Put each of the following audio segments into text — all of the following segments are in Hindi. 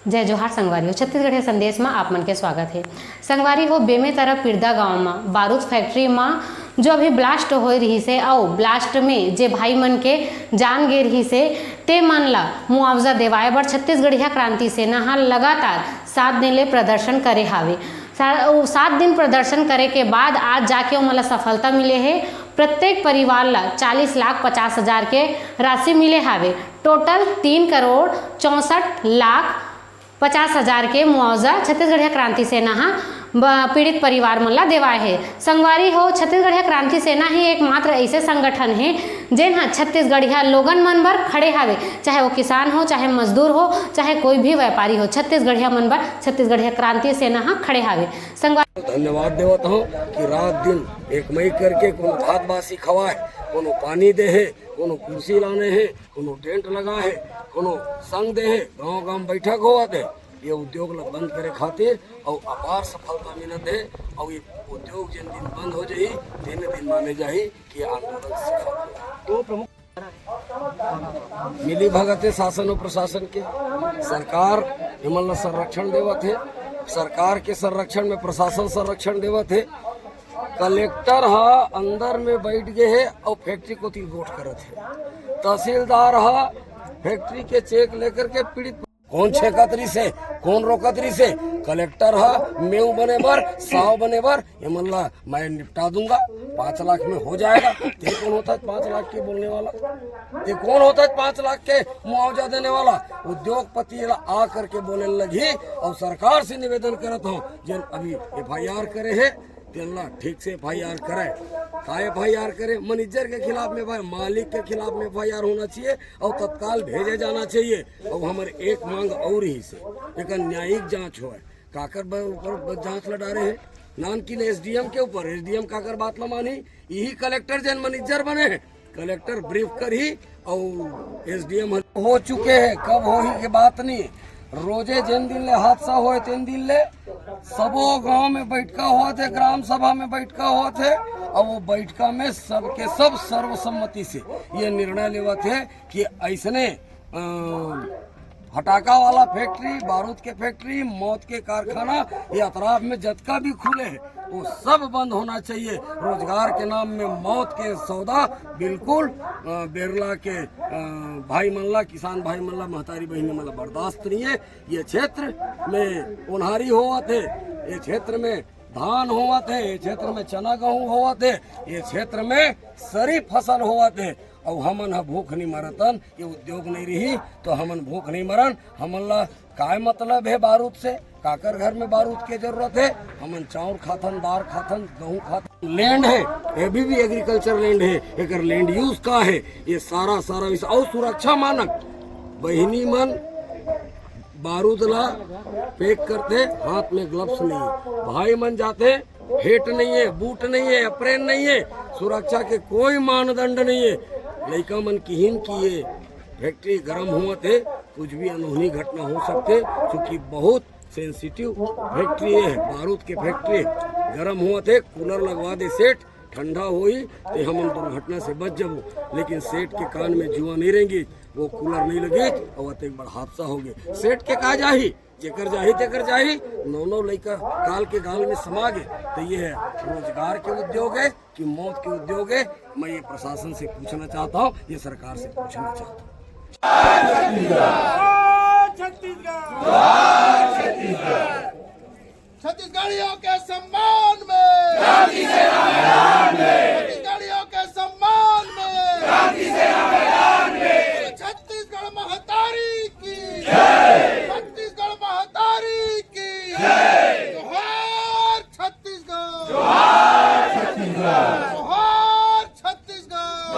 जय जोहार संगवारी हो। छत्तीसगढ़ संदेश में आप मन के स्वागत है। संगवारी हो, बेमे तरफ पिरदा गांव में बारूद फैक्ट्री में जो अभी ब्लास्ट हो रही से और ब्लास्ट में जे भाई मन के जान गे रही से ते मन ला मुआवजा देवाए बर छत्तीसगढ़िया क्रांति सेना हा लगातार 7 दिन ले प्रदर्शन करे हावे। 7 दिन प्रदर्शन करे के बाद आज जाके ओमन ला सफलता मिले है। प्रत्येक परिवार ला 40,50,000 के राशि मिले हावे। टोटल 3,64,50,000 के मुआवजा छत्तीसगढ़िया क्रांति सेना हा पीड़ित परिवार मन ला देवाए है। संगवारी हो, छत्तीसगढ़िया क्रांति सेना ही एकमात्र ऐसे संगठन है जेन हा छत्तीसगढ़िया लोगन मन बर खड़े हावे, चाहे वो किसान हो, चाहे मजदूर हो, चाहे कोई भी व्यापारी हो। छत्तीसगढ़िया मन बर छत्तीसगढ़िया क्रांति सेना हा खड़े हावे। धन्यवाद देवत हूँ कि रात दिन एक मई करके कोनो भात बासी खवाए, कोनो पानी दे है, कोनो कुर्सी लाने है, कोनो टेंट लगा है, कोनो संग दे है, गांव बैठक होवत है। ये उद्योग ला बंद करे खातिर और अपार सफलता मिलत है। और ये उद्योग जिन दिन बंद हो जाही तीन दिन माने जाही कि आंदोलन सफल हो। तो प्रमुख मिली भगत है शासन और प्रशासन के। सरकार हिमल ला संरक्षण देवत है, सरकार के संरक्षण में प्रशासन संरक्षण देवत है। कलेक्टर हा अंदर में बैठ गए है और फैक्ट्री को तिलगोट करत है। तहसीलदार हा फैक्ट्री के चेक लेकर के पीड़ित कौन छेकतरी से कौन रोकतरी से कलेक्टर हा मेऊ बने बर 100 बने बर हिमल्ला मैं निपटा दूंगा, 5 लाख में हो जाएगा। ते कौन होता है 5 लाख के बोलने वाला? ते कौन होता है 5 लाख के मुआवजा देने वाला? उद्योगपति आ करके बोलने लगी और सरकार से निवेदन करता हूँ जिन अभी FIR करे है तेल्ला ठीक से FIR करे। का FIR करे? मैनेजर के खिलाफ में, मालिक के खिलाफ में FIR होना चाहिए और तत्काल भेजे जाना चाहिए। और हमारे एक मांग और ही से एक न्यायिक जांच हो। काकर ऊपर जांच लड़ा रहे हैं नान की SDM के ऊपर। SDM काकर बात न मानी, यही कलेक्टर जन मैनेजर बने हैं। कलेक्टर ब्रीफ कर ही और SDM हो चुके हैं। कब हो ही के बात नहीं। रोजे जिन दिन ले हादसा हुए तीन दिन ले सबो गांव में बैठका हुआ थे, ग्राम सभा में बैठका हुआ थे और वो बैठका में सबके सब सर्वसम्मति से ये निर्णय लेवा थे कि ऐसने फटाका वाला फैक्ट्री, बारूद के फैक्ट्री, मौत के कारखाना ये अतराफ में जतका भी खुले हैं वो सब बंद होना चाहिए। रोजगार के नाम में मौत के सौदा बिल्कुल बेरला के भाई मल्ला, किसान भाई मल्ला, महतारी बहनी मल्ला बर्दाश्त नहीं है। ये क्षेत्र में उन्हारी हुआ थे, ये क्षेत्र में धान हुआ थे, ये क्षेत्र में चना गेहूँ हुआ थे, ये क्षेत्र में सरी फसल हुआ थे। और हमन हा भूख नहीं मरतन, ये उद्योग नहीं रही तो हमन भूख नहीं मरन। हमन ला काय मतलब है बारूद से? काकर घर में बारूद की जरूरत है? हमन चाउर खाथन, दार खाथन, गेहूँ खाथन। लैंड है, ये भी एग्रीकल्चर लैंड है। एक लैंड यूज का है ये सारा और सुरक्षा मानक बहिनी मन बारूद ला पैक करते, हाथ में ग्लव्स नहीं है। भाई मन जाते, हेट नहीं है, बूट नहीं है, अप्रेन नहीं है, सुरक्षा के कोई मानदंड नहीं है। लड़का मन किहिन की ये फैक्ट्री गर्म हुआ थे, कुछ भी अनहोनी घटना हो सकते क्योंकि बहुत सेंसिटिव फैक्ट्री है। बारूद के फैक्ट्री गर्म हुआ थे, कूलर लगवा दे सेठ, ठंडा हुई तो हम दुर्घटना से बच जाबो। लेकिन सेठ के कान में जुआ नहीं रहेंगी, वो कूलर नहीं लगी और एक बड़ा हादसा हो गया। सेठ के कहा जाही जेकर जाही तेकर जाही, 9 लड़का गाल के गाल में समा गए। तो ये है रोजगार के उद्योग है कि मौत के उद्योग है? मैं ये प्रशासन से पूछना चाहता हूँ, ये सरकार से पूछना चाहता हूँ। छत्तीसगढ़ियों के सम्मान में, छत्तीसगढ़ियों के सम्मान में, छत्तीसगढ़ महतारी की, छत्तीसगढ़ महतारी की जोहार छत्तीसगढ़, जोहार छत्तीसगढ़,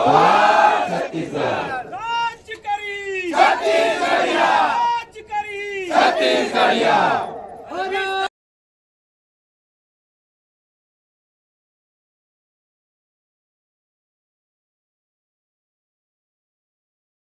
राज करी छत्तीसगढ़िया,